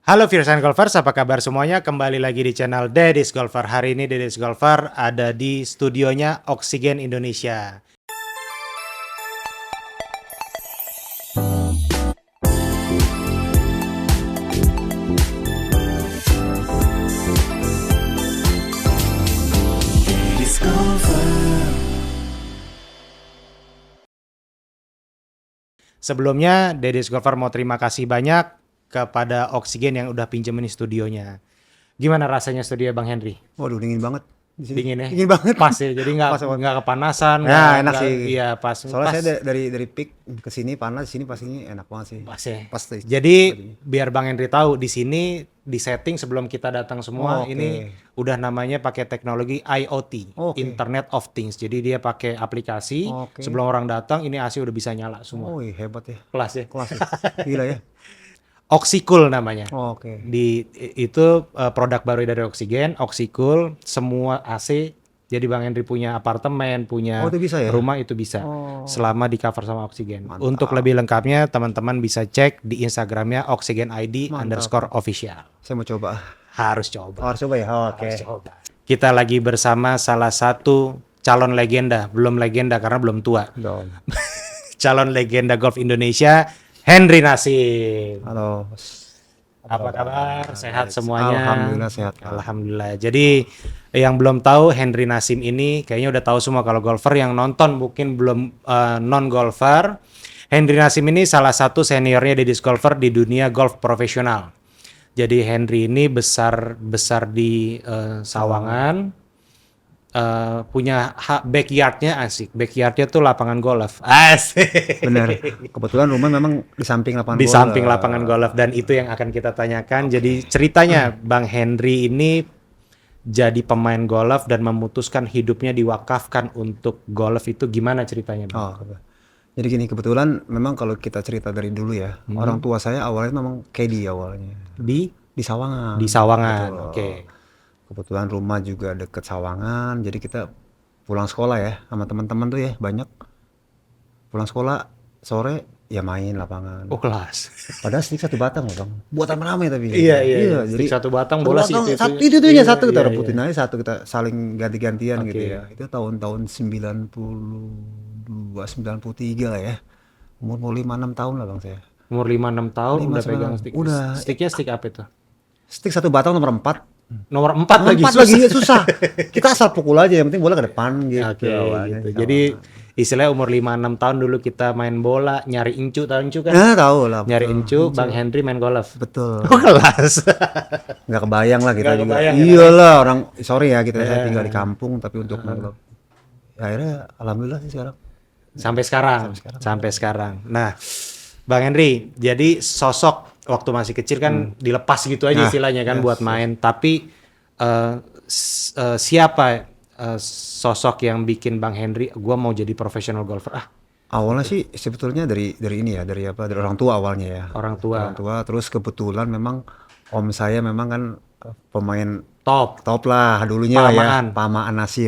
Halo viewers and golfers, apa kabar semuanya? Kembali lagi di channel Deddy's Golfer. Hari ini Deddy's Golfer ada di studionya Oksigen Indonesia. Deddy's Golfer. Sebelumnya Deddy's Golfer mau terima kasih banyak kepada Oksigen yang udah pinjemin studionya. Gimana rasanya studio Bang Henry? Waduh, dingin banget di sini. Dingin ya? Dingin banget. Pas ya, jadi nggak kepanasan. Ya, enak sih. Iya, pas. Soalnya pas. saya dari peak ke sini panas, di sini pas ini enak banget sih. Pas ya. Pasti. Jadi biar Bang Henry tahu, di sini di setting sebelum kita datang semua ini udah namanya pakai teknologi IoT, Internet of Things. Jadi dia pakai aplikasi. Sebelum orang datang ini AC udah bisa nyala semua. Oh, hebat ya. Kelas ya. Kelas ya. Gila ya. Oxycool namanya. Itu produk baru dari Oksigen, Oxycool, semua AC. Jadi Bang Henry punya apartemen, punya itu bisa ya? rumah itu bisa. Selama di cover sama Oksigen. Untuk lebih lengkapnya teman-teman bisa cek di Instagramnya oksigenid_official. Saya mau coba. Harus coba. Harus coba ya. Oke. Kita lagi bersama salah satu calon legenda, belum legenda karena belum tua. Calon legenda golf Indonesia, Henry Nasim. Halo. Apa kabar? Sehat semuanya? Alhamdulillah sehat. Alhamdulillah. Jadi yang belum tahu Henry Nasim ini kayaknya udah tahu semua. Kalau golfer yang nonton mungkin belum non golfer. Henry Nasim ini salah satu seniornya Deddy's Golfer di dunia golf profesional. Jadi Henry ini besar di Sawangan. Punya backyardnya asik. Backyardnya tuh lapangan golf. Asik. Bener. Kebetulan rumah memang di samping lapangan golf. Di samping lapangan golf, dan itu yang akan kita tanyakan. Jadi ceritanya Bang Henry ini jadi pemain golf dan memutuskan hidupnya diwakafkan untuk golf, itu gimana ceritanya, Bang? Jadi gini, kebetulan memang kalau kita cerita dari dulu ya, orang tua saya awalnya memang caddy awalnya. Di Sawangan. Di Sawangan. Oke. Kebetulan rumah juga deket Sawangan, jadi kita pulang sekolah ya sama teman-teman tuh ya banyak. Pulang sekolah sore ya main lapangan. Oh, kelas. Padahal stick satu batang loh Bang. Buatan rame tapi. Iya. Jadi Stick satu batang bola sih itu ya satu kita rebutin aja, satu kita saling ganti-gantian gitu ya. Itu tahun-tahun 92 93 lah ya. Umur 5-6 tahun lah Bang saya. Umur 5-6 tahun udah pegang stick. Udah. Sticknya stick apa itu? Stick satu batang nomor 4. Nomor 4 lagi susah. Kita asal pukul aja, yang penting bola ke depan gitu. Gitu. Jadi istilahnya umur 5-6 tahun dulu kita main bola, nyari incu, tahu incu kan? Tahu lah. Nyari incu, Bang Henry main golf. Betul. Oh, kelas. Nggak kebayang lah kita juga. Kebayang, iyalah orang, sorry ya kita tinggal di kampung tapi untuk main golf. Ya, akhirnya alhamdulillah sih sekarang. Sampai sekarang. Nah, Bang Henry, jadi sosok waktu masih kecil kan dilepas gitu aja istilahnya kan buat main. Tapi siapa sosok yang bikin Bang Henry, gua mau jadi profesional golfer? Awalnya sih sebetulnya dari ini ya, dari orang tua awalnya ya. Orang tua. Terus kebetulan memang om saya memang kan pemain top lah dulunya ya. Pamaan Nasim.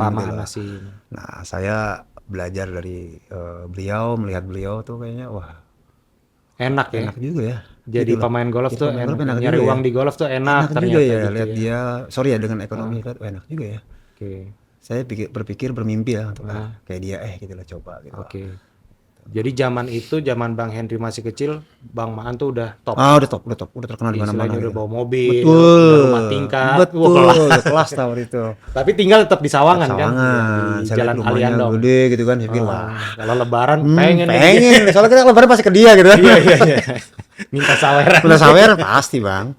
Nah, saya belajar dari beliau, melihat beliau tuh kayaknya wah. Enak juga ya. Jadi gitu pemain golf tuh enak. Nyari uang di golf tuh enak ternyata juga ya. Gitu lihat dia, sorry ya dengan ekonomi kan enak juga ya. Saya berpikir bermimpi ya untuk kayak dia gitu lah, coba gitu. Jadi zaman Bang Henry masih kecil, Bang Maan tuh udah top. Udah terkenal di mana-mana. Udah bawa mobil, udah rumah tingkat. Udah kelas tahun itu. Tapi tinggal tetap di Sawangan kan? Di Jalan Aliandong. Gede gitu kan, pikir kalau lebaran pengen. Soalnya kita lebaran pasti ke dia gitu. Iya. Minta sawer pasti Bang.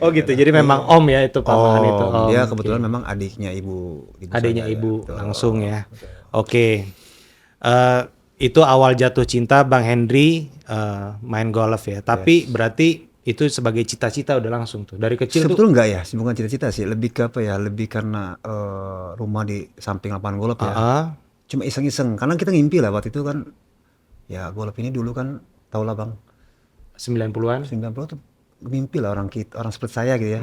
Oh gitu, jadi memang om ya itu pamangan itu. Dia kebetulan memang adiknya ibu. Adiknya ibu langsung ya. Oke. Itu awal jatuh cinta Bang Henry main golf ya. Tapi berarti itu sebagai cita-cita udah langsung tuh dari kecil. Sebetulnya enggak ya, bukan cita-cita sih, lebih ke apa ya? Lebih karena rumah di samping lapangan golf ya. Cuma iseng-iseng, karena kita ngimpi lah waktu itu kan. Ya golf ini dulu kan, tau lah Bang. 90-an tuh mimpi lah orang seperti saya gitu ya.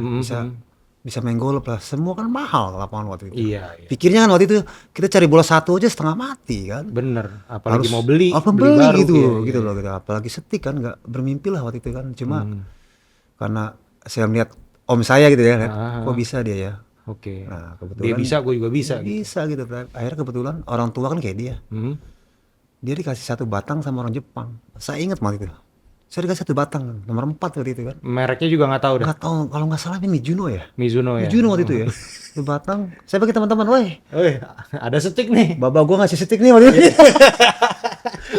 Bisa main golf lah, semua kan mahal lapangan waktu itu. Iya. Pikirnya kan waktu itu kita cari bola satu aja setengah mati kan. Bener, apalagi mau beli baru gitu loh gitu. Apalagi setik kan, nggak bermimpi lah waktu itu kan. Cuma karena saya melihat om saya gitu ya, lihat, Ah, kok bisa dia ya. Oke. Nah Dia kebetulan bisa, gue juga bisa. dia bisa gitu. Akhirnya kebetulan orang tua kan kayak dia. Hmm. Dia dikasih 1 batang sama orang Jepang. Saya ingat waktu itu. Saya dikasih 1 batang, nomor 4 waktu itu kan. Mereknya juga nggak tahu dah. Nggak tahu, kalau nggak salah ini Mizuno ya. Mizuno ya. Mizuno waktu itu ya. 1 batang. Saya bagi teman-teman, weh, Wih, ada stick nih. bapak gua ngasih stick nih waktu itu.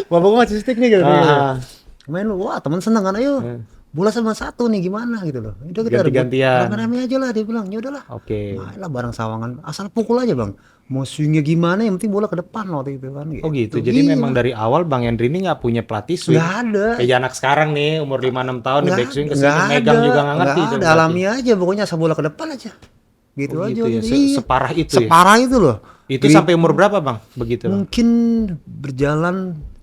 Bapak gua ngasih stick nih gitu. Ah. Main lu, wah teman seneng kan, ayo. Bola sama 1 nih gimana gitu loh. Udah kita Ganti-gantian. rame-rame aja lah, dia bilang. Ya udahlah. Oke. Mainlah bareng Sawangan. Asal pukul aja, Bang. Mau swingnya gimana, yang penting bola ke depan waktu itu kan. Oh gitu. Jadi Iya. memang dari awal Bang Henry ini nggak punya pelatih swing. Nggak ada. Kayak anak sekarang nih, umur 5-6 tahun nih Nggak backswing ke nggak sini megang juga nggak ngerti nggak itu ada, berarti. alami aja pokoknya, asal bola ke depan aja. Gitu Oh aja. gitu ya. waktu itu. Iya. Separah itu ya. Separah itu loh. Itu sampai umur berapa Bang? Begitu Bang? Mungkin berjalan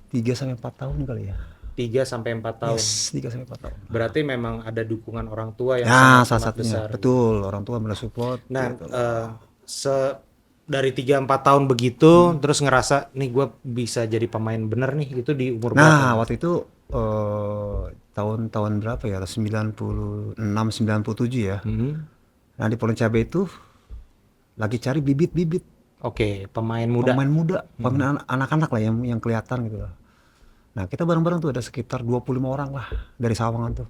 3 sampai 4 tahun kali ya. 3 sampai 4 tahun. Yes, 3 sampai 4 tahun. Berarti memang ada dukungan orang tua yang Nah, salah sangat satunya. besar. Betul, orang tua benar support. Nah, gitu. dari 3-4 tahun begitu, terus ngerasa nih gue bisa jadi pemain bener nih, itu di umur berapa? Nah, waktu itu tahun-tahun berapa ya? 96, 97 ya. Nah, di Pohon Cabe itu lagi cari bibit-bibit Oke, pemain muda. pemain muda, pemain anak-anak lah yang kelihatan gitu lah. Nah, kita bareng-bareng tuh ada sekitar 25 orang lah dari Sawangan tuh.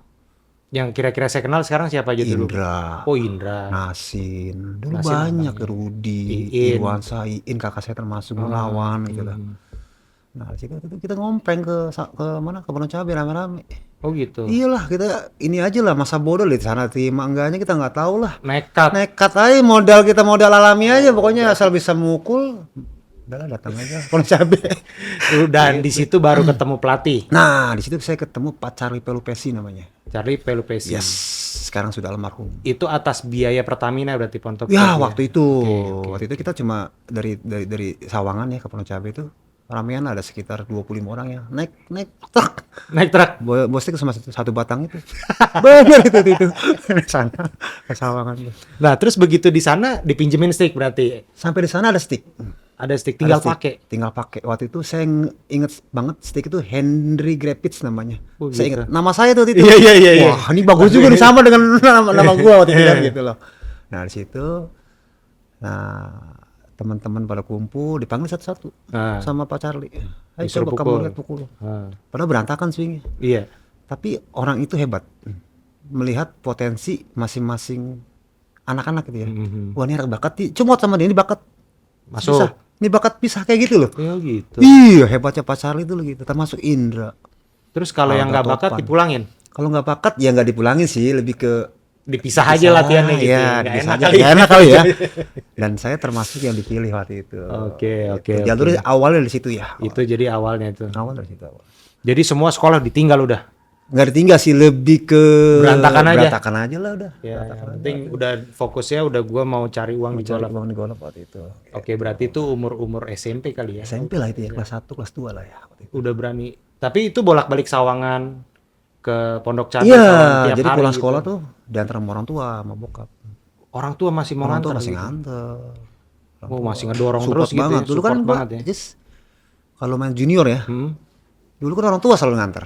Yang kira-kira saya kenal sekarang siapa aja dulu? Indra, Oh Indra. Nasin, dulu Nasin banyak, abangnya. Rudi, Iin. Irwan Saiin, kakak saya termasuk Gunawan gitu lah. Nah, kita ngompreng ke mana, ke Pohon Cabe rame-rame. Oh gitu. Iyalah, kita ini aja lah, masa bodoh di sana, terima enggaknya kita nggak tahu lah. Nekat. Nekat aja, modal alami aja, pokoknya asal bisa mukul, udahlah datang aja Pohon Cabe. Dan di situ baru ketemu pelatih, Nah, di situ saya ketemu Pak Charlie Pelupesi namanya. Charlie Pelupesi. Yes, sekarang sudah almarhum. Itu atas biaya Pertamina berarti Pontok. Ya, Cabe waktu itu, Oke. waktu itu kita cuma dari Sawangan ya ke Pohon Cabe itu ramean ada sekitar 25 orang ya, naik truk. Naik truk. Bosnya sama satu batang itu. Bener itu sana ke Sawangan tuh. Nah, terus begitu di sana dipinjemin stick berarti. Sampai di sana ada stick. Ada stick tinggal Ada stick. pakai. Tinggal pakai. Waktu itu saya inget banget stick itu Henry Grappits namanya. Oh, Saya gitu. ingat nama saya tuh waktu itu. Iya. Wah, ini bagus juga nih, sama dengan nama gua waktu itu kan gitu loh. Nah, di situ teman-teman pada kumpul, dipanggil satu-satu Nah, sama Pak Charlie. Ayo disuruh coba pukul. kamu lihat pukul. ah, Padahal berantakan swingnya. iya. Tapi orang itu hebat. Melihat potensi masing-masing anak-anak gitu ya. Wah, ini anak bakat nih. Comot sama dia, ini bakat. Masuk. Bisa. Ini bakat bisa kayak gitu loh. Oh gitu. Iya, hebatnya Pak Charlie itu loh gitu. Termasuk Indra. Terus kalau yang nggak Alda bakat Topan. dipulangin, Kalau nggak bakat ya nggak dipulangin sih, lebih ke dipisah aja latihannya gitu. ya, Nggak bisa enak aja. kali. Nggak enak kali ya. Dan saya termasuk yang dipilih waktu itu. Oke. Jalurnya awalnya dari situ ya. Itu jadi awalnya itu. Awal dari situ awal. Jadi semua sekolah ditinggal udah. Nggak ditinggal sih, lebih ke Berantakan aja. Berantakan aja lah udah. Ya, yang penting udah fokusnya udah gua mau cari uang di Cari golf. uang di golf waktu itu. Oke, berarti itu umur SMP kali ya. SMP lah itu ya, kelas 1, kelas 2 lah ya waktu itu. Udah berani. Tapi itu bolak-balik Sawangan ke Pondok Cabe Iya, Sawangan tiap jadi hari pulang gitu. sekolah tuh diantar sama orang tua, sama bokap. Orang tua masih mau Orang tua nganter masih gitu. nganter. Orang Oh, tua. masih ngedorong Support terus gitu banget. ya, Dulu kan support gua, banget ya. Jis, kalau main junior ya, dulu kan orang tua selalu nganter.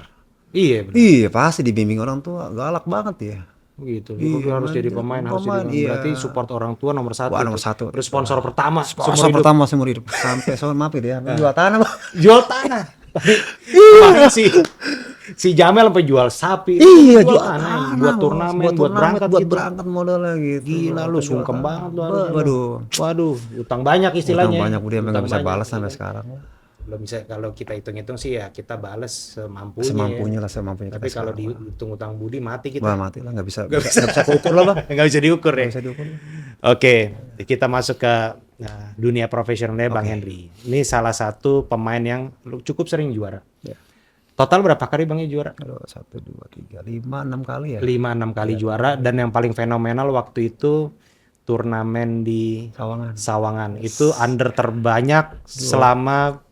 Iya, bener. Iya, pasti dibimbing orang tua, galak banget ya. Gitu. Iya, Lu harus jadi jadi pemain, harus jadi pemain, pemain. iya. Berarti support orang tua nomor satu. Wah, tuh. nomor satu. Terus sponsor pertama Sponsor seumur hidup. pertama seumur hidup. Sampai soal maaf gitu ya, jual tanah, Bang. Jual tanah. Kemarin si Jamel sampai jual sapi. Iya, jual jual tanah, tanah, buat Bos. turnamen, buat berangkat buat gitu. berangkat modalnya gitu. Gila lu, sungkem banget lu harusnya lu. Waduh. Waduh, utang banyak istilahnya. Utang banyak udah sampai nggak Utang bisa banyak. balas sampai sekarang. Belum bisa, kalau kita hitung-hitung sih ya kita balas semampunya. Semampunya lah, semampunya Tapi kita kalau sekarang. dihitung utang budi mati kita. Wah, mati lah, nggak bisa keukur lah, Bang. Nggak bisa diukur ya. Nggak bisa diukur. Oke, kita masuk ke dunia profesionalnya Bang Henry. Ini salah satu pemain yang cukup sering juara. Ya. Total berapa kali Bang juara? Aduh, 1, 2, 3, 5, 6 kali ya. 5-6 kali juara, dan yang paling fenomenal waktu itu turnamen di Sawangan. Sawangan. Itu under terbanyak selama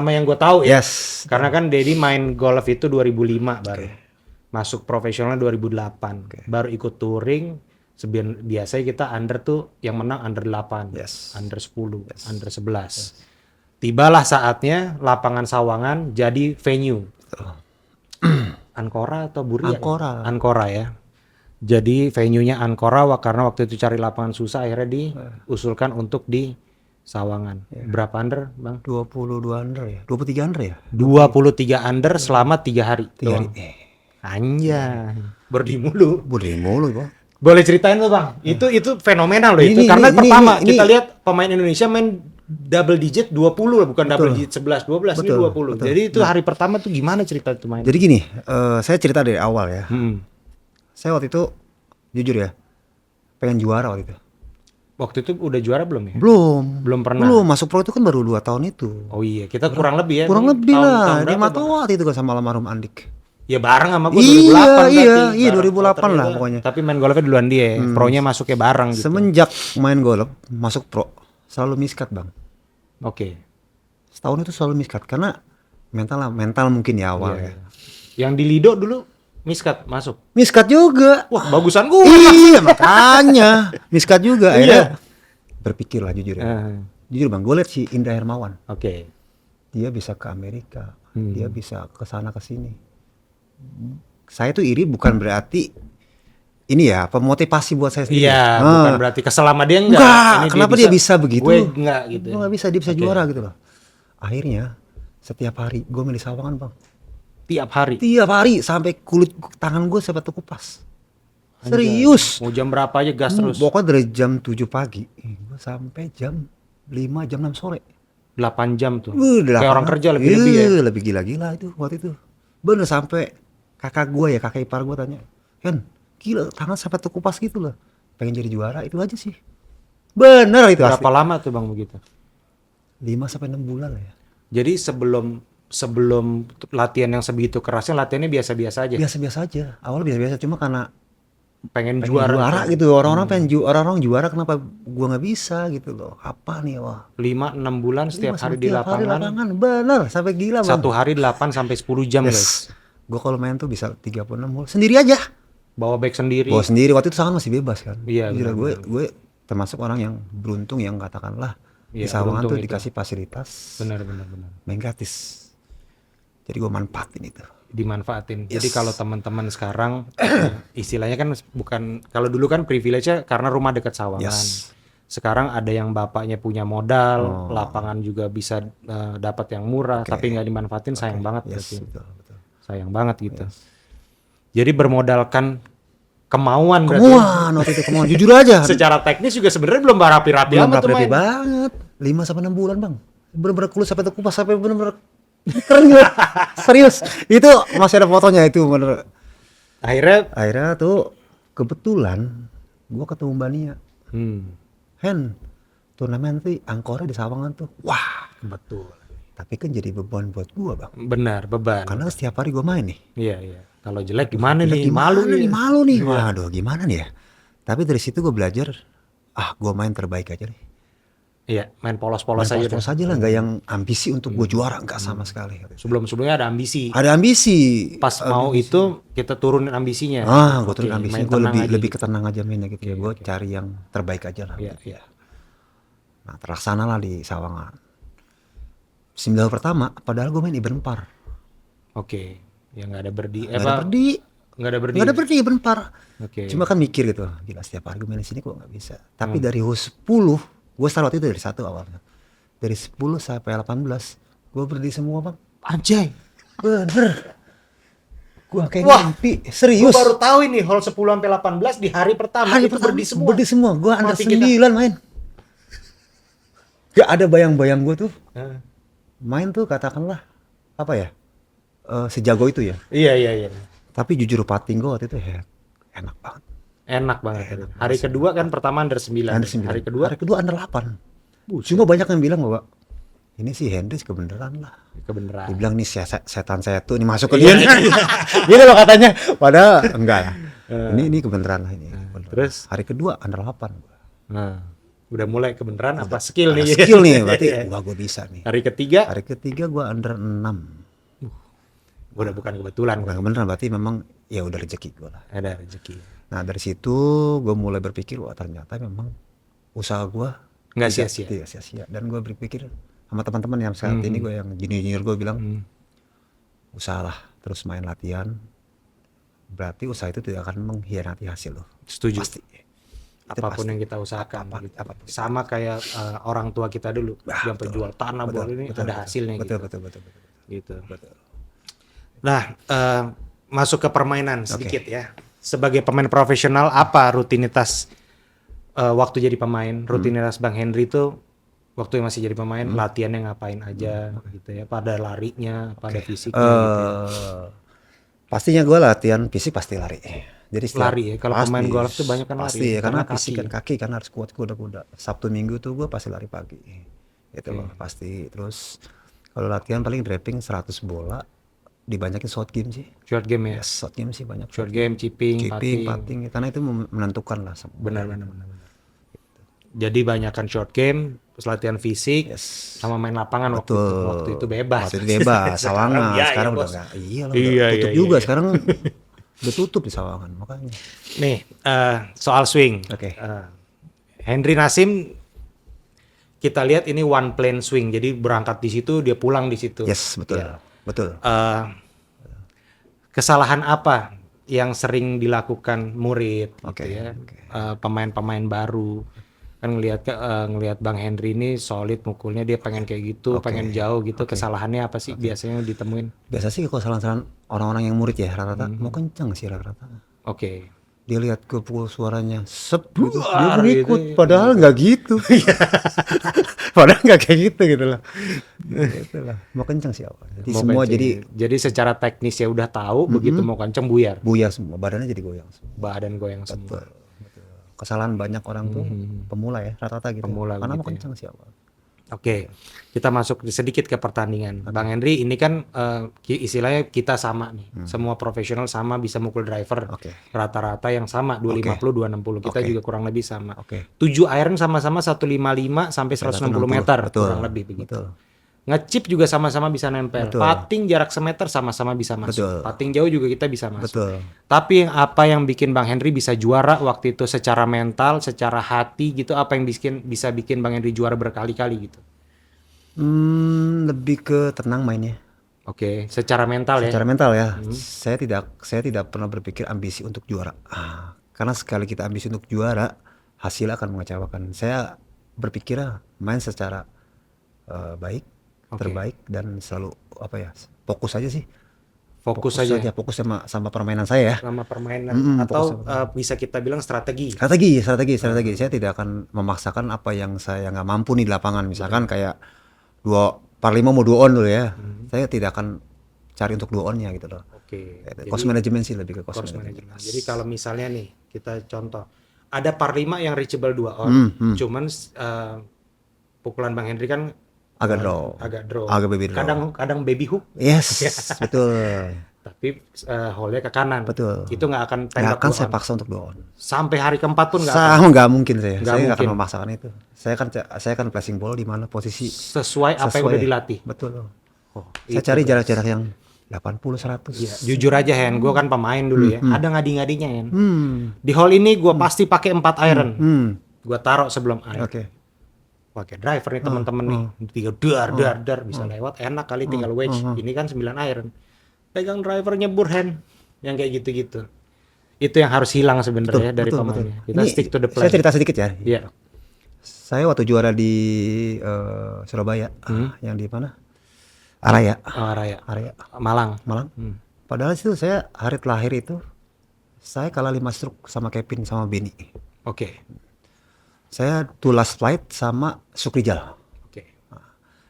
yang gue tahu ya. Yes. Karena kan Dedi main golf itu 2005 baru. Masuk profesional 2008. Baru ikut touring. Biasanya kita under tuh yang menang under 8, Yes. under 10, under 11. Tibalah saatnya lapangan Sawangan jadi venue. Ancora atau Buria? Ancora. Ancora ya. Jadi venue-nya Ancora karena waktu itu cari lapangan susah, akhirnya diusulkan untuk di Sawangan. Berapa under, Bang? 22 under ya, 23 under ya, 23 under selama 3 hari. 3 hari. doang. Anjay. Berdiri mulu. Boleh mulu bang. Boleh ceritain tuh, Bang. Itu fenomenal loh itu. Karena pertama kita lihat pemain Indonesia main double digit 20 bukan double digit 11 12 ini 20. Betul. Jadi itu hari pertama tuh gimana cerita itu main? Jadi gini, saya cerita dari awal ya. Saya waktu itu jujur ya, pengen juara waktu itu. Waktu itu udah juara belum ya? Belum pernah. Belum, masuk pro itu kan baru 2 tahun itu. Oh iya, kita kurang lebih ya. Kurang lebih lah, di berapa, mata Bang? waktu itu kan sama almarhum Andik. Ya bareng sama gue Iya, 2008 iya, berarti. 2008 lah Ternyata. pokoknya. Tapi main golfnya duluan dia, pronya masuknya bareng gitu. Semenjak main golf, masuk pro, selalu miscut bang. Oke. Setahun itu selalu miscut, karena mental mungkin ya awal ya. Yang di Lido dulu miskat masuk. Miscut juga. Wah, bagusan gue. Iya, makanya. Miscut juga. Akhirnya berpikir lah jujur ya. Jujur bang, gue liat si Indra Hermawan. Oke. Dia bisa ke Amerika, dia bisa ke sana ke sini. Saya tuh iri bukan berarti ini ya pemotivasi buat saya sendiri. Iya, bukan berarti kesel sama dia enggak. Ini Kenapa dia bisa begitu? Gue enggak gitu. Gue nggak bisa, dia bisa juara gitu loh. Akhirnya setiap hari gue main di Sawangan bang. Tiap hari. Tiap hari sampai kulit tangan gue sampai terkupas. Serius. Mau jam berapa aja gas terus. Pokoknya dari jam 7 pagi gue sampai jam 5 jam 6 sore. 8 jam tuh. 8. Kayak orang kerja lebih-lebih ya. Lebih gila-gila itu waktu itu. Bener sampai kakak ipar gue tanya, Hen, gila tangan sampai terkupas gitu loh. Pengen jadi juara itu aja sih. Bener itu Berapa asli. lama tuh Bang begitu? 5 sampai 6 bulan lah ya. Jadi sebelum latihan yang sebegitu kerasnya latihannya biasa-biasa aja. Biasa-biasa aja. Awal biasa-biasa cuma karena Pengen juara gitu. Orang-orang orang juara kenapa gua nggak bisa gitu loh. Apa nih wah. 5-6 bulan setiap hari di Setiap hari lapangan. Bener sampai gila bang. Satu hari 8 sampai 10 jam guys. Gue kalau main tuh bisa 36 hole sendiri aja. Bawa bag sendiri. Bawa sendiri, waktu itu sangat masih bebas kan. Iya, gue termasuk orang yang beruntung yang katakanlah di Sawangan tuh dikasih fasilitas. Benar. Main gratis. Jadi gue manfaatin itu. Dimanfaatin. Jadi kalau teman-teman sekarang istilahnya kan bukan, kalau dulu kan privilege-nya karena rumah dekat Sawangan. Sekarang ada yang bapaknya punya modal, lapangan juga bisa dapat yang murah, tapi nggak dimanfaatin, sayang banget berarti. Betul. Sayang banget gitu. Jadi bermodalkan kemauan waktu itu kemauan jujur aja. Secara teknis juga sebenarnya belum rapi-rapi Belum amat tuh rapi main. banget. 5 sampai 6 bulan, Bang. Bener-bener kulit sampai terkupas sampai bener-bener keren gitu. Serius. Itu masih ada fotonya itu bener. Akhirnya tuh kebetulan gua ketemu Mbak Nia. Hen, turnamen nanti Ancora di Sawangan tuh. Wah, betul. Tapi kan jadi beban buat gua, Bang. Benar, beban. Karena setiap hari gua main nih. Iya. Kalau jelek gimana nih? Malu nih. Waduh, gimana nih ya? Tapi dari situ gua belajar, gua main terbaik aja nih. Iya, main polos-polos aja. Polos aja lah, nggak yang ambisi untuk gua juara, nggak sama sekali. Sebelumnya ada ambisi. Ada ambisi. Pas mau itu kita turunin ambisinya. Gua turunin ambisinya. Gua lebih ketenang aja mainnya gitu ya. Gua cari yang terbaik aja lah. Iya. Nah, terlaksana lah di Sawangan. 9 pertama, padahal gue main event par. Oke, ya nggak ada berdi. Nggak ada berdi event par. Oke. Cuma kan mikir gitu, gila setiap hari gue main di sini kok nggak bisa. Tapi dari 10, gue start waktu itu dari 1 awalnya. Dari 10 sampai 18, gue berdi semua bang. Anjay. Bener. Gue kayak mimpi, serius. Gue baru tahu ini hole 10 sampai 18 di hari pertama itu berdi semua. Berdi semua, gue under 9 main. Gak ada bayang-bayang gue tuh. Main tuh katakanlah apa ya, sejago itu ya. Iya. Tapi jujur putting gue waktu itu ya enak banget. Hari kedua kan pertama under 9. Hari kedua under 8. Cuma banyak yang bilang bahwa ini sih Hendris kebenaran lah. Kebenaran. Dibilang nih setan saya tuh ini masuk ke dia. Gitu loh katanya. Padahal enggak lah. Ini kebenaran lah ini. Terus hari kedua under 8. Udah mulai kebenaran apa skill nih? Skill nih berarti wah gue bisa nih. Hari ketiga gue under 6. Udah bukan kebetulan. Bukan kebenaran, berarti memang ya udah rezeki gue lah. Ada rezeki. Nah dari situ gue mulai berpikir wah ternyata memang usaha gue nggak sia-sia. Tidak sia-sia. Dan gue berpikir sama teman-teman yang saat ini gue yang junior gue bilang usahalah terus main latihan. berarti usaha itu tidak akan mengkhianati hasil lo. Setuju. Pasti. Apapun pasti. yang kita usahakan gitu. Apapun. Sama kayak orang tua kita dulu yang penjual tanah Betul, ini betul, ada hasilnya betul, gitu. betul. Gitu. Betul. Nah, masuk ke permainan sedikit ya. Sebagai pemain profesional, apa rutinitas waktu jadi pemain? Rutinitas Bang Henry itu waktu yang masih jadi pemain, latihannya ngapain aja gitu ya? Pada larinya, pada fisiknya gitu ya. Pastinya gue latihan fisik pasti lari. Jadi Lari ya, kalau pemain golf tuh banyak kan lari, pasti ya, karena karena fisik kan kaki kan harus kuat kuda-kuda. Sabtu Minggu tuh gue pasti lari pagi. Itu loh pasti. Terus kalau latihan paling driving 100 bola, dibanyakin short game sih. Short game ya. Yes, short game sih banyak. Short game, chipping, Putting, karena itu menentukan lah. Benar. Jadi banyakan short game, terus latihan fisik, Yes. sama main lapangan waktu Betul. itu. Waktu itu bebas. Waktu itu bebas, Sawangan. ya, Sekarang ya, udah Bos. enggak. Iya lah, Iya, tutup iya, juga iya. sekarang. Udah tutup di Sawangan makanya. Nih, soal swing. Oke. Henry Nasim kita lihat ini one plane swing. Jadi berangkat di situ, dia pulang di situ. Yes, betul. Ya. Betul. Kesalahan apa yang sering dilakukan murid gitu Oke, ya. Pemain-pemain baru. Kan ngelihat Bang Henry ini solid mukulnya, dia pengen kayak gitu, pengen jauh gitu. Kesalahannya apa sih biasanya ditemuin? Biasa sih kalau kesalahan orang-orang yang murid ya rata-rata mau kencang sih rata-rata. Oke. Dia lihat gue pukul suaranya sep gitu. Dia Buar mau gitu ikut ya. padahal nggak gitu. Padahal nggak kayak gitu lah. Gitu lah. Mau kencang siapa? Jadi Mau semua kencing. Jadi secara teknis ya udah tahu, begitu mau kenceng buyar. buyar semua, badannya jadi goyang semua. Badan goyang semua. Kesalahan banyak orang tuh pemula ya rata-rata gitu. Pemula Karena mau begitu ya. kencang siapa? Oke, kita masuk sedikit ke pertandingan. Bang Henry, ini kan istilahnya kita sama nih. Semua profesional sama bisa mukul driver. Oke. Rata-rata yang sama, 250, 260. Kita juga kurang lebih sama. Oke. 7 iron sama-sama 155 sampai 160 meter. Betul. Kurang lebih begitu. Betul. Ngechip juga sama-sama bisa nempel. Putting jarak semeter sama-sama bisa masuk. Betul. Putting jauh juga kita bisa masuk. Betul. Tapi apa yang bikin Bang Henry bisa juara waktu itu secara mental, secara hati gitu, apa yang bisa bikin Bang Henry juara berkali-kali gitu? Lebih ke tenang mainnya. Oke, secara mental ya. Secara mental ya. Saya tidak pernah berpikir ambisi untuk juara. Karena sekali kita ambisi untuk juara, hasil akan mengecewakan. Saya berpikir main secara baik, terbaik dan selalu fokus aja sih. Fokus aja Fokus sama permainan saya ya. sama permainan atau bisa kita bilang strategi. Strategi. Saya tidak akan memaksakan apa yang saya nggak mampu nih di lapangan. Misalkan kayak 2/5 mau 2 on dulu ya. Saya tidak akan cari untuk 2 onnya gitu loh. Oke. Cost management sih lebih ke cost Management. management. Jadi kalau misalnya nih kita contoh ada par 5 yang reachable 2 on, cuman pukulan Bang Henry kan Agak draw. Agak baby draw. Kadang baby hook, Yes, betul. tapi hole-nya ke kanan. Betul. Itu nggak akan Nggak tembak akan 2 saya on. paksa untuk 2 on. Sampai hari keempat pun nggak akan. Sama nggak mungkin saya. Nggak Saya nggak akan mungkin. memaksakan itu. Saya akan placing bola di mana posisi Sesuai apa yang udah dilatih. Betul. Oh, Saya cari jarak-jarak yang 80 100. iya. Jujur aja Hen, gue kan pemain dulu ya. Ada ngadi-ngadinya Hen. Hmm. Di hole ini gue pasti pakai 4 iron. Gue taruh sebelum iron. Oke. Pakai driver nih teman-teman nih. Tiga dar bisa lewat enak kali tinggal wedge. Ini kan 9 iron. Pegang driver nyebur Hen. Yang kayak gitu-gitu. Itu yang harus hilang sebenarnya dari pemainnya. Kita Ini stick to the plan. saya cerita sedikit ya. Iya. Saya waktu juara di Surabaya, yang di mana? Araya. Oh, Raya. Malang. Malang. Padahal itu saya hari terakhir itu saya kalah 5 stroke sama Kevin sama Benny. Oke. Saya to last flight sama Sukrijal. Oke.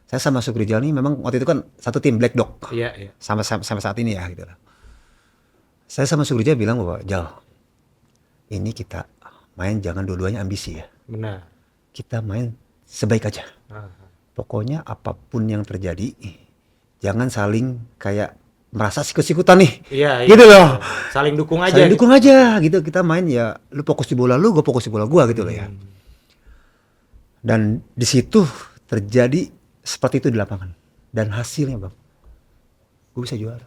Saya sama Sukrijal nih memang waktu itu kan satu tim Black Dog. Iya, iya. Sampai saat ini ya gitu lah. Saya sama Sukrijal bilang bahwa Jal, ini kita main jangan dua-duanya ambisi ya. Benar. Kita main sebaik aja. Pokoknya apapun yang terjadi, jangan saling kayak merasa sikut-sikutan nih. Iya, Gitu iya. loh. Saling dukung aja. Saling gitu. dukung aja gitu. Kita main ya lu fokus di bola lu, gue fokus di bola gua gitu loh ya. Dan di situ terjadi seperti itu di lapangan. Dan hasilnya Bang, gue bisa juara.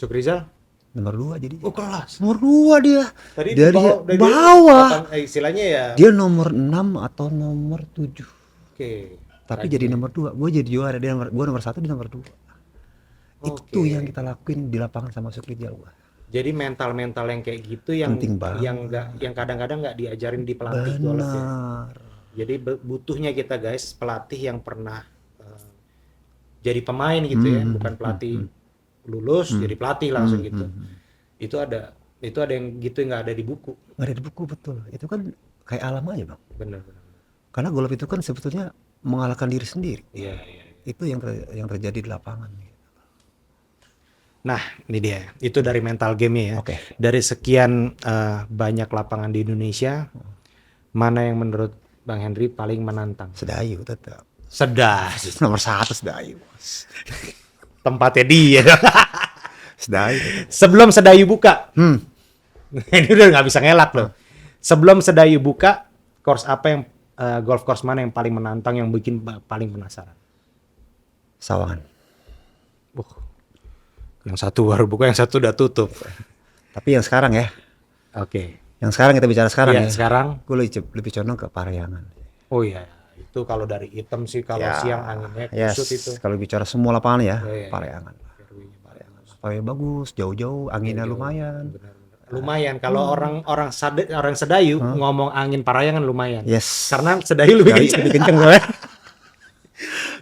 Cuk Rizal? Nomor 2 jadi. Oh, kelas. Nomor 2 dia. Tadi Dari dari bawah. Istilahnya ya. Dia nomor 6 atau nomor 7. Oke. Tapi jadi nomor 2. Gue jadi juara. Gue nomor 1, dia nomor 2. Itu yang kita lakuin di lapangan sama Sukrijal gua. Jadi mental-mental yang kayak gitu yang Penting banget. yang kadang-kadang nggak diajarin di pelatih golf ya. Benar. Jadi butuhnya kita guys pelatih yang pernah jadi pemain gitu ya, bukan pelatih lulus jadi pelatih langsung gitu. Itu ada yang gitu yang nggak ada di buku. Nggak ada di buku, betul. Itu kan kayak alam aja bang. Benar. Karena golf itu kan sebetulnya mengalahkan diri sendiri. Iya. Itu yang terjadi di lapangan. Nah, ini dia. Itu dari mental game ya. Oke. Dari sekian banyak lapangan di Indonesia, mana yang menurut Bang Henry paling menantang? Sedayu tetap. Nomor 1 Sedayu. tempatnya dia. Sedayu. Sebelum Sedayu buka, ini udah nggak bisa ngelak loh. Sebelum Sedayu buka, course apa yang golf course mana yang paling menantang, yang bikin paling penasaran? Sawangan. Yang satu baru buka, yang satu udah tutup. Tapi yang sekarang ya. Oke. Yang sekarang kita bicara sekarang Iya, ya. sekarang. Gue lebih condong ke Parahyangan. Oh iya, itu kalau dari hitam sih, kalau siang anginnya kusut itu. Kalau bicara semua lapangan ya, Iya. Parahyangan. Supaya bagus, jauh-jauh, anginnya lumayan. Lumayan kalau orang Sedayu ngomong angin Parahyangan lumayan. Yes. Karena Sedayu lebih kenceng. Lebih kenceng gue.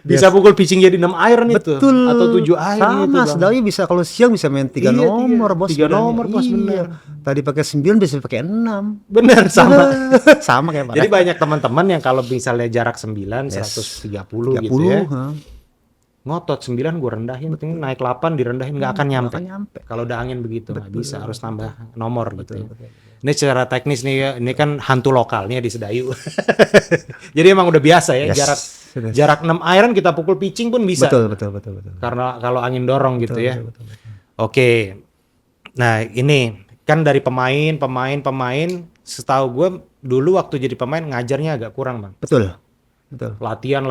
Bisa pukul pitching jadi 6 iron itu. Betul. Atau 7 iron sama, gitu. Bang. Sedayu bisa kalau siang bisa main 3 nomor, bos. 3 nomor, bos, Iya. bener. Tadi pakai 9 bisa pakai 6. Bener, sama. Sama kayak Jadi banyak teman-teman yang kalau misalnya jarak 9, 130 gitu ya. Ngotot 9 gue rendahin, naik 8 direndahin nggak akan nyampe. Kalau udah angin begitu nggak bisa, harus tambah nomor gitu. Ini secara teknis nih ya, ini kan hantu lokalnya di Sedayu. Jadi emang udah biasa ya, jarak 6 iron kita pukul pitching pun bisa. Betul. Karena kalau angin dorong gitu ya. Betul. Oke. Nah, ini kan dari pemain, setahu gue dulu waktu jadi pemain ngajarnya agak kurang, Bang. Betul. Latihan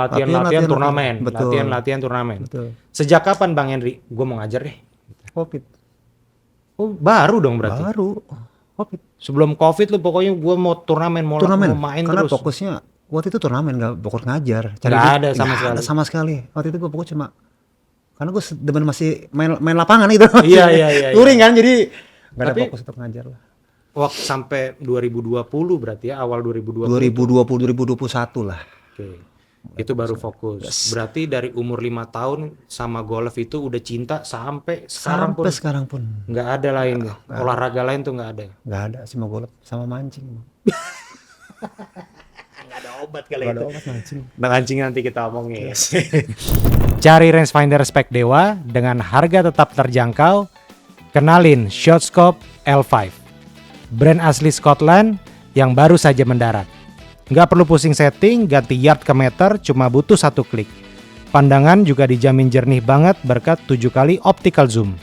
turnamen. Latihan turnamen. Betul. Sejak kapan Bang Henry? Gue mau ngajar deh. Covid. Oh, baru dong berarti. Baru. Covid. Sebelum Covid lu pokoknya gue mau turnamen, mau main karena terus. fokusnya waktu itu turnamen, nggak fokus ngajar. Nggak ada sama sekali. Waktu itu gue fokus cuma karena gue demen masih main lapangan gitu. Iya. Touring kan, jadi nggak ada fokus untuk ngajar lah. Waktu sampai 2020 berarti ya, awal 2020. 2021 lah. Oke. Itu baru fokus. Berarti dari umur 5 tahun sama golf itu udah cinta sampai sekarang pun. Nggak ada lain tuh. Olahraga lain tuh nggak ada. Nggak ada, cuma golf sama mancing. Nggak ada obat kali Nggak itu. ada obat mancing. Mancing nanti kita omongin. Cari rangefinder Spek Dewa dengan harga tetap terjangkau. Kenalin Shotscope L5. Brand asli Scotland yang baru saja mendarat. Nggak perlu pusing setting, ganti yard ke meter, cuma butuh 1 klik. Pandangan juga dijamin jernih banget berkat 7 kali optical zoom.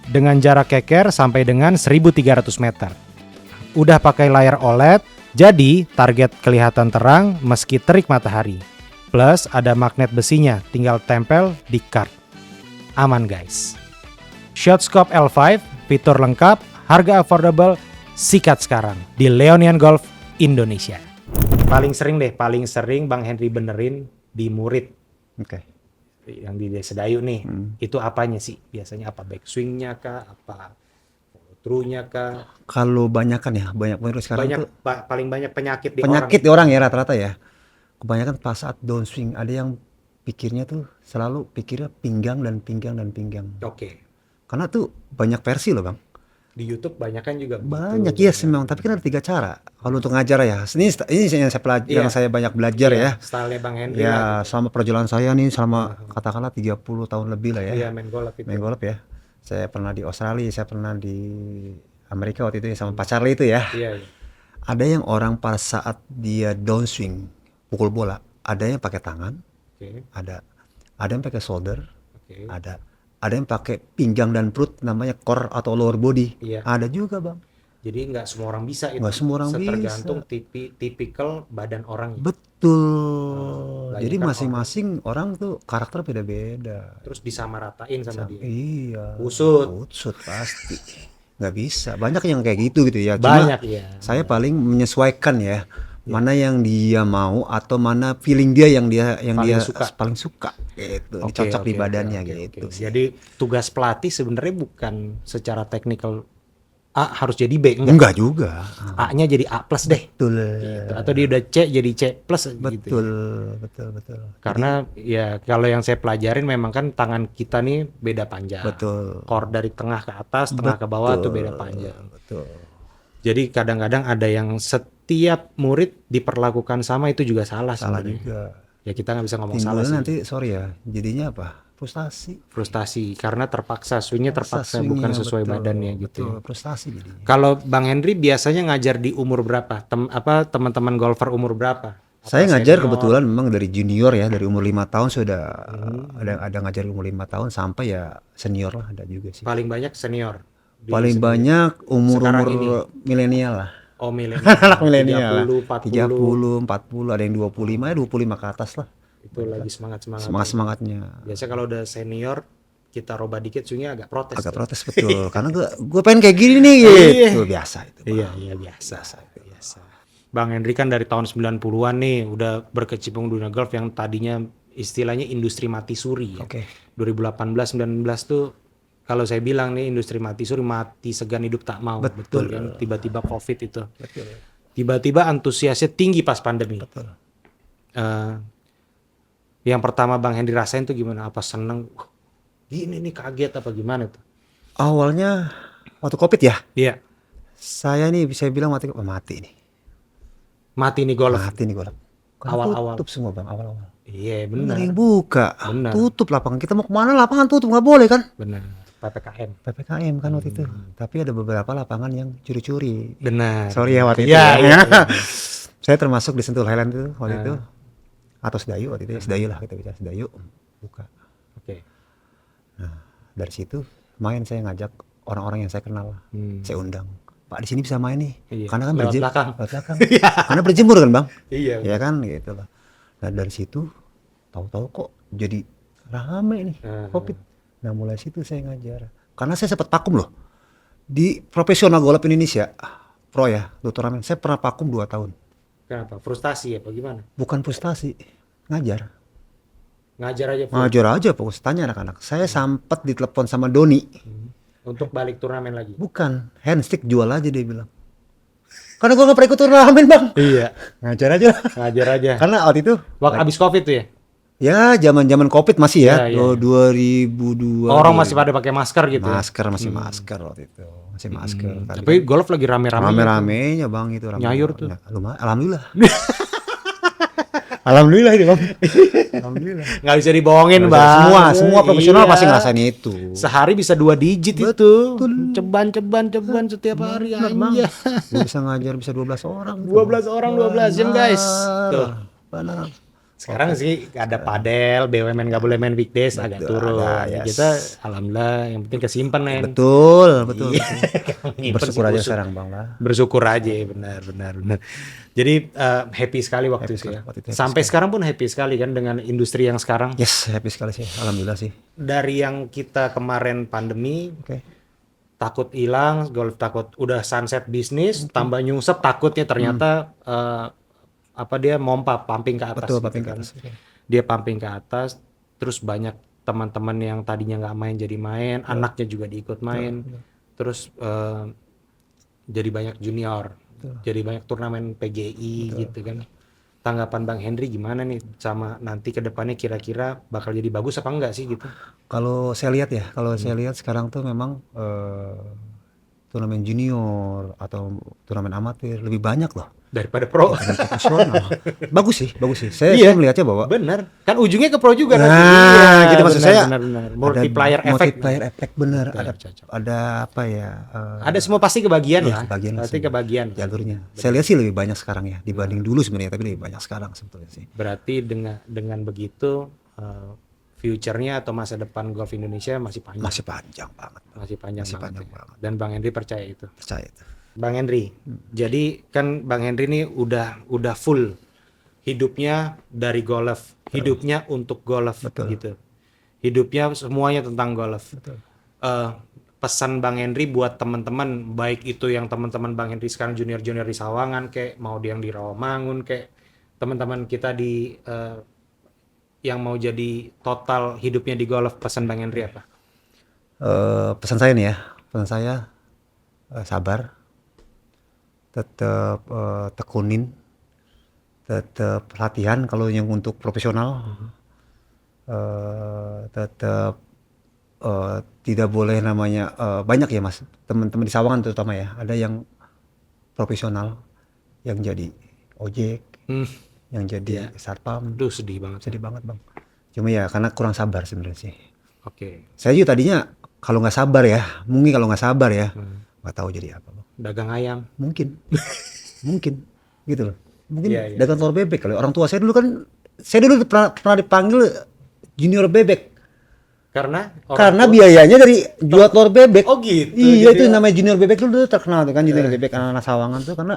Dengan jarak keker sampai dengan 1300 meter. Udah pakai layar OLED, jadi target kelihatan terang meski terik matahari. Plus ada magnet besinya, tinggal tempel di card. Aman guys. Shotscope L5, fitur lengkap, harga affordable, sikat sekarang di Leonian Golf Indonesia. Paling sering Bang Henry benerin di murid. Oke. Yang di Sedayu nih, itu apanya sih? Biasanya apa? Backswingnya kah? Apa follow through-nya kah? Kalau banyak murid sekarang tuh paling banyak penyakit di orang ya rata-rata ya. Kebanyakan pas saat downswing ada yang pikirnya pikirnya pinggang. Oke. Karena tuh banyak versi loh Bang. Di YouTube banyak kan juga banyak memang, tapi kan ada 3 cara kalau untuk ngajar ya. Ini yang saya banyak belajar ya. Stylenya Bang Henry ya selama perjalanan saya nih katakanlah 30 tahun lebih lah ya. Iya, main golf ya. Saya pernah di Australia, saya pernah di Amerika waktu itu sama Pak Charlie itu ya. Iya. Ada yang orang pada saat dia downswing pukul bola, ada yang pakai tangan. Ada yang pakai shoulder. Ada yang pakai pinggang dan perut, namanya core atau lower body. Iya. Ada juga Bang. Jadi nggak semua orang bisa itu. Nggak semua orang tergantung tipikal badan orang. Betul. Jadi masing-masing orang tuh karakter beda-beda. Terus disamaratain sama dia. Iya. Usut pasti. Nggak bisa. Banyak yang kayak gitu ya. Banyak ya. Saya paling menyesuaikan ya. Mana yang dia mau atau mana feeling dia yang dia paling suka. gitu. Ini Oke, cocok di oke, badannya oke, gitu oke. sih. Jadi tugas pelatih sebenarnya bukan secara teknikal A harus jadi B, enggak. Enggak juga. A-nya jadi A plus deh. Betul. Gitu. Atau dia udah C jadi C plus gitu Betul, ya. betul. Jadi Karena ya kalau yang saya pelajarin memang kan tangan kita nih beda panjang. betul. Core dari tengah ke atas, tengah ke bawah tuh beda panjang. Betul. Jadi kadang-kadang ada yang setiap murid diperlakukan sama, itu juga salah Salah sebenarnya. juga. Ya kita nggak bisa ngomong salah Timbulnya sih. nanti sorry ya, jadinya apa? Frustasi. Frustasi karena terpaksa, swingnya terpaksa bukan Swingnya, sesuai betul, badannya gitu. betul. Ya. Frustasi jadinya. Kalau Bang Henry biasanya ngajar di umur berapa? Teman-teman golfer umur berapa? Saya Apa ngajar senior? kebetulan memang dari junior ya, dari umur 5 tahun sudah ada ngajar umur 5 tahun sampai ya senior lah ada juga sih. Paling banyak senior. Di Paling seni- banyak Sekarang umur-umur milenial lah. Oh milenial. Anak milenial lah. 30, 40 30, 40, ada yang 25 ya 25 ke atas lah. itu lagi semangat-semangat. Semangat-semangatnya. Biasa kalau udah senior kita roba dikit swingnya agak protes. Agak tuh. protes betul. Karena gue pengen kayak gini nih gitu. Biasa itu. Iya, biasa. Bang Henry kan dari tahun 90-an nih udah berkecimpung dunia golf yang tadinya istilahnya industri mati suri ya. Oke. 2018-19 tuh kalau saya bilang nih industri mati suri, mati segan hidup tak mau. Betul. Kan tiba-tiba Covid itu. Betul. Tiba-tiba antusiasnya tinggi pas pandemi. Betul. Yang pertama Bang Henry rasain tuh gimana? Apa seneng? Wah, gini nih kaget apa gimana tuh? Awalnya waktu Covid ya. Iya. Saya nih bisa bilang mati nih. Mati nih golf. Mati nih golf. Awal-awal. Tutup semua bang awal-awal. Iya Benar benar. yang buka. Benar. Tutup lapangan. Kita mau kemana lapangan tutup nggak boleh kan? Benar. PPKM. PPKM kan waktu itu. Tapi ada beberapa lapangan yang curi-curi. Benar. Sorry ya waktu itu. Iya, ya. iya. Saya termasuk di Sentul Highland itu waktu itu. Atau Sedayu waktu itu. Sedayu lah kita bicara Sedayu. Buka. Oke. Nah dari situ main saya ngajak orang-orang yang saya kenal. Saya undang. Pak di sini bisa main nih. Iya. Karena kan Lewat belakang. Lewat belakang. Karena berjemur kan bang. Iya. Ya kan gitu loh. Nah dari situ tahu-tahu kok jadi rame nih Covid. Nah mulai situ saya ngajar. Karena saya sempat vakum loh. Di profesional golf Indonesia, pro ya, turnamen, saya pernah vakum 2 tahun. Kenapa? Frustasi ya? Bagaimana? Bukan frustasi, ngajar. Ngajar aja. Ngajar aja fokus, tanya anak-anak. Saya sempat ditelepon sama Doni. Untuk balik turnamen lagi. Bukan, handstick jual aja dia bilang. Karena gue gak pernah ikut turnamen bang. Iya. Ngajar aja. Ngajar aja. Karena waktu itu, Waktu abis Covid tuh ya? ya zaman-zaman Covid masih ya, Iya. 2002. Orang masih pada pakai masker gitu ya? Masker masih masker waktu itu, masih masker. Tapi golf lagi rame-rame. Rame-ramenya bang itu rame. Nyayur tuh. Lumayan, alhamdulillah. Alhamdulillah ini bang. Alhamdulillah. Nggak bisa dibohongin bang. Semua profesional Iya. pasti ngerasain itu. Sehari bisa 2 digit itu. Ceban setiap hari aja. Gue bisa ngajar bisa 12 orang. 12 orang 12 jam guys. Tuh. Benar. Sekarang sih ada padel, BUMN nggak boleh main weekdays agak turun. ada, yes. Kita alhamdulillah yang penting kesimpan men. Betul. Nyimpen Bersyukur sih aja busuk. sekarang bang lah. Bersyukur aja benar. Jadi happy sekali waktu itu ya. waktu itu happy Sampai sekarang pun happy sekali kan dengan industri yang sekarang. Yes, happy sekali sih. Alhamdulillah sih. Dari yang kita kemarin pandemi Oke. takut hilang, golf takut udah sunset bisnis, tambah nyungsep takutnya ternyata dia pumping ke atas. Betul, gitu pumping ke kan. atas. Oke. Dia pumping ke atas, terus banyak teman-teman yang tadinya nggak main jadi main, anaknya juga diikut main, terus jadi banyak junior, jadi banyak turnamen PGI gitu kan. Tanggapan Bang Henry gimana nih sama nanti ke depannya kira-kira bakal jadi bagus apa enggak sih gitu? Kalau saya lihat ya, saya lihat sekarang tuh memang turnamen junior atau turnamen amatir lebih banyak loh Daripada pro. profesional. bagus sih. Saya Iya. melihatnya bahwa Bener, kan ujungnya ke pro juga kan? nah, gitu maksud benar, saya. benar. Multiplier ada effect. multiplier effect bener. Cocok. Ada apa ya? Ada semua pasti kebagian Iya, lah. kebagian lah Pasti semua. kebagian. Jalurnya. Saya lihat sih lebih banyak sekarang ya dibanding dulu sebenarnya, tapi lebih banyak sekarang sebetulnya sih. Berarti dengan begitu future-nya atau masa depan golf Indonesia masih panjang. Masih panjang banget. Masih panjang Masih banget. panjang Ya. banget. Dan Bang Henry percaya itu. Percaya itu. Bang Henry, jadi kan Bang Henry ini udah full hidupnya dari golf, hidupnya untuk golf gitu. Hidupnya semuanya tentang golf. Pesan Bang Henry buat teman-teman, baik itu yang teman-teman Bang Henry sekarang junior-junior di Sawangan, kayak mau yang di Rawamangun, kayak teman-teman kita di yang mau jadi total hidupnya di golf, pesan Bang Henry apa? Pesan saya nih ya, pesan saya sabar, tetap tekunin, tetap latihan kalau yang untuk profesional, tetap tidak boleh namanya banyak ya mas, teman-teman di Sawangan terutama ya, ada yang profesional, yang jadi ojek, yang jadi satpam. Aduh sedih banget. Sedih banget bang. Cuma ya karena kurang sabar sebenarnya sih. Oke. Saya juga tadinya kalau nggak sabar ya, mungkin kalau nggak sabar ya, nggak tahu jadi apa bang. Dagang ayam. Mungkin, mungkin gitu loh. Mungkin Iya, iya. dagang telur bebek kali. Orang tua saya dulu kan, saya dulu pernah dipanggil junior bebek. Karena Karena biayanya dari jual telur bebek. Oh gitu. Iya Jadi itu namanya junior bebek dulu terkenal tuh kan, junior bebek anak-anak Sawangan tuh, karena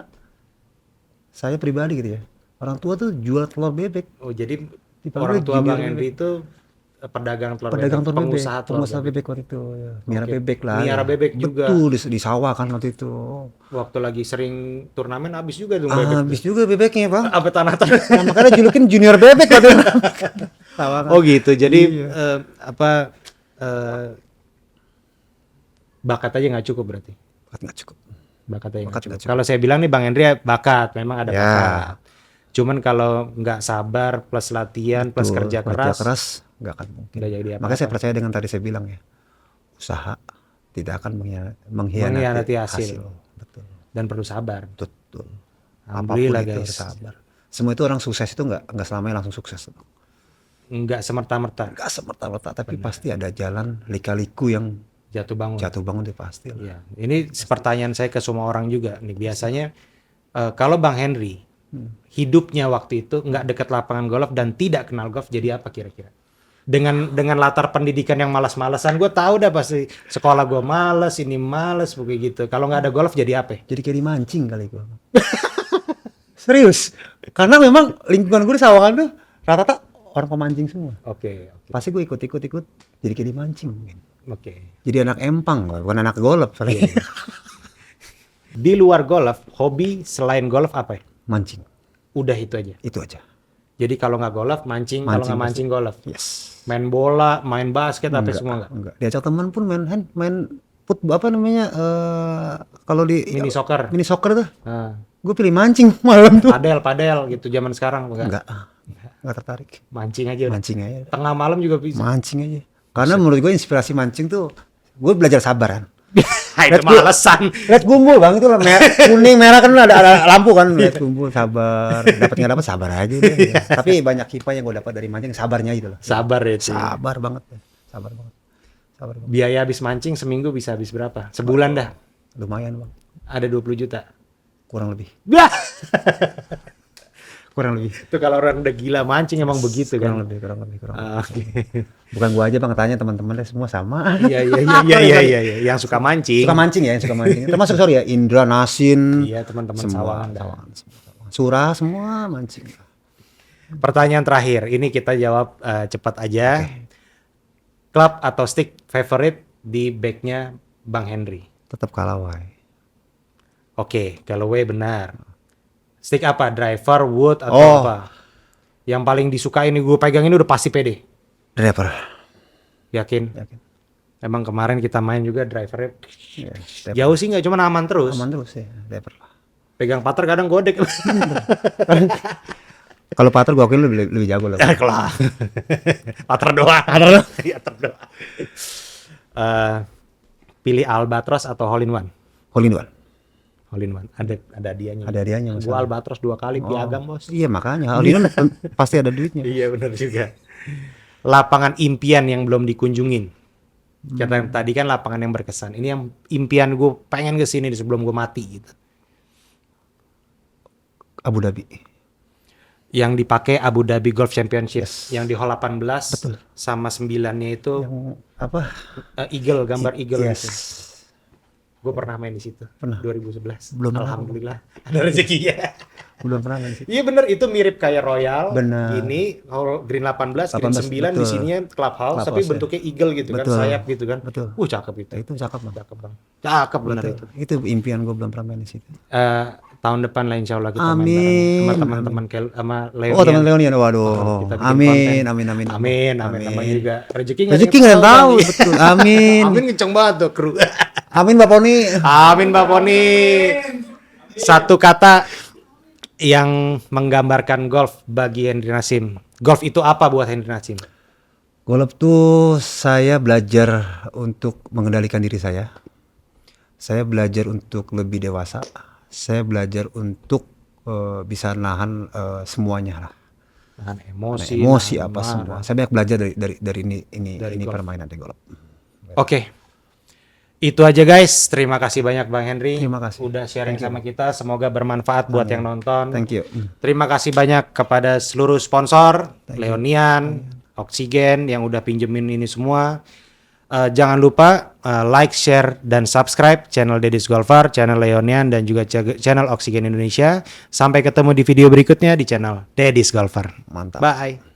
saya pribadi gitu ya. Orang tua tuh jual telur bebek. Oh jadi Dipanggil orang tua junior Bang Henry bebek. itu pedagang telur Pedagang bebek, telur bebek, pengusaha telur pengusaha bebek. bebek waktu itu. Ya. Miara Oke. bebek lah. Miara ya. bebek juga. Betul di sawah kan waktu itu. Waktu lagi sering turnamen habis juga tuh bebek. Habis juga bebeknya bang. Apa tanah-tanah. Nah, makanya julukin junior bebek waktu itu. Sawangan. Oh gitu. Jadi Iya. Bakat aja nggak cukup berarti. Bakat nggak cukup. Bakat aja nggak Bakat cukup. nggak cukup. Kalau saya bilang nih Bang Henry bakat, memang ada Ya. bakat. Cuman kalau nggak sabar plus latihan plus Betul, kerja keras, nggak akan mungkin. nggak jadi apa-apa. Makanya saya percaya dengan tadi saya bilang ya, usaha tidak akan mengkhianati hasil. Betul, Dan perlu sabar. betul. Alhamdulillah Apapun itu guys. sabar. Semua itu orang sukses itu nggak selamanya langsung sukses. Nggak semerta-merta Nggak semerta-merta, tapi pasti ada jalan lika-liku yang jatuh bangun. jatuh bangun itu pasti. Iya. Ini pertanyaan saya ke semua orang juga nih. Biasanya kalau Bang Henry hidupnya waktu itu nggak dekat lapangan golf dan tidak kenal golf, jadi apa kira-kira? Dengan latar pendidikan yang malas-malasan, gue tahu dah pasti sekolah gue males, ini males, begitu. Kalau nggak ada golf jadi apa? Jadi kayak dimancing kali gua. Serius. Karena memang lingkungan gue di Sawangan tuh rata-rata orang pemancing semua. Oke. Pasti gue ikut jadi kayak dimancing mungkin. Oke. Jadi anak empang, bukan anak golf. Di luar golf, hobi selain golf apa ya? Mancing, Udah itu aja. itu aja. Jadi kalau nggak golf, mancing. Kalau nggak mancing, golf. Yes. Main bola, main basket, apa semua nggak? Enggak. Diajak teman pun main apa namanya? Kalau di Mini soccer. mini soccer tuh, Nah, gue pilih mancing malam tuh. padel gitu zaman sekarang enggak? Enggak tertarik. Mancing aja udah. Mancing aja. Tengah malam juga bisa. Mancing aja. Karena menurut gue inspirasi mancing tuh, gue belajar sabar kan. Itu mah alasan. Lihat gumbul bang itu lah, kuning merah kan ada lampu kan. Lihat gumbul sabar, dapat nggak dapat sabar aja deh. Tapi banyak hikmah yang gue dapat dari mancing, sabarnya gitu loh. Sabar ya. Ci. Sabar banget, sabar banget, sabar banget. Biaya habis mancing seminggu bisa habis berapa? Sebulan dah. Lumayan bang, Ada 20 juta. kurang lebih, Bah! kurang lebih, Itu kalau orang udah gila mancing emang begitu kurang kan. lebih, kurang lebih. Oke. Bukan gua aja bang, tanya teman-teman deh semua sama. Iya. Yang suka mancing. Suka mancing ya, yang suka mancing. Termasuk sorry ya, Indra, Nasin, Iya, teman-teman semua, Sawangan dah. Surah semua mancing. Pertanyaan terakhir, ini kita jawab cepat aja. Club atau stick favorite di backnya Bang Henry? Tetap Kalawai. Oke, Callaway benar. Stick apa? Driver, wood, atau apa? Yang paling disukai ini gue pegang ini udah pasti pede. Driver. Yakin? Yakin. Emang kemarin kita main juga drivernya. Ya, Jauh sih nggak, cuma aman terus. aman terus ya, driver lah. Pegang putter kadang godek. Kalau putter gua akui lebih jago lah. Kelah. Putter doang. Iya, putter doang. Pilih Albatros atau Hole in One? Hole in one. Hole in One. Ada hadiahnya. Ada hadiahnya Mas. Gua Albatros 2 kali piagam, Bos. Iya makanya hole in one pasti ada duitnya. Iya, benar juga. Lapangan impian yang belum dikunjungin. Kata tadi kan lapangan yang berkesan. Ini yang impian gue pengen ke sini sebelum gue mati gitu. Abu Dhabi. Yang dipakai Abu Dhabi Golf Championship. Yes. Yang di hole 18 Betul. sama 9-nya itu Yang apa? eagle, gambar eagle Yes. gitu. Gue pernah main di situ. Pernah. 2011. Belum pernah. Alhamdulillah. Ada rezekinya. Belum pernah kan sih. Iya bener, itu mirip kayak Royal. Benar. Ini green 18, green 18, 9 di betul. sininya clubhouse, tapi Clubhouse, ya. bentuknya eagle gitu Betul. kan, sayap gitu kan. Betul. Cakep itu. Itu cakep bang. Cakep bang. Cakep bener Betul. itu. Itu impian gue belum pernah main di situ. tahun depan lah insya Allah kita main Amin. bareng sama teman-teman sama Leonian. Oh teman Leonian, waduh. Kita bikin Amin, konten. amin, amin, Amin. Namanya juga rezeki Rezeki nggak ada yang tahu, betul. Amin. Amin kenceng banget tuh kru. Amin Mbak Poni. Amin Mbak Poni. Satu kata yang menggambarkan golf bagi Henry Nasim. Golf itu apa buat Henry Nasim? Golf tuh saya belajar untuk mengendalikan diri saya. Saya belajar untuk lebih dewasa. Saya belajar untuk bisa nahan semuanya lah. Nahan emosi, Emosi nahan apa marah. semua. Saya banyak belajar dari ini golf. permainan di golf. Oke. Itu aja guys. Terima kasih banyak Bang Henry. Terima kasih. Udah sharing sama kita. Semoga bermanfaat buat yang nonton. Thank you. Terima kasih banyak kepada seluruh sponsor, Leonian, Oksigen yang udah pinjemin ini semua. Jangan lupa like, share, dan subscribe channel Deddy's Golfer, channel Leonian, dan juga channel Oksigen Indonesia. Sampai ketemu di video berikutnya di channel Deddy's Golfer. Mantap. Bye.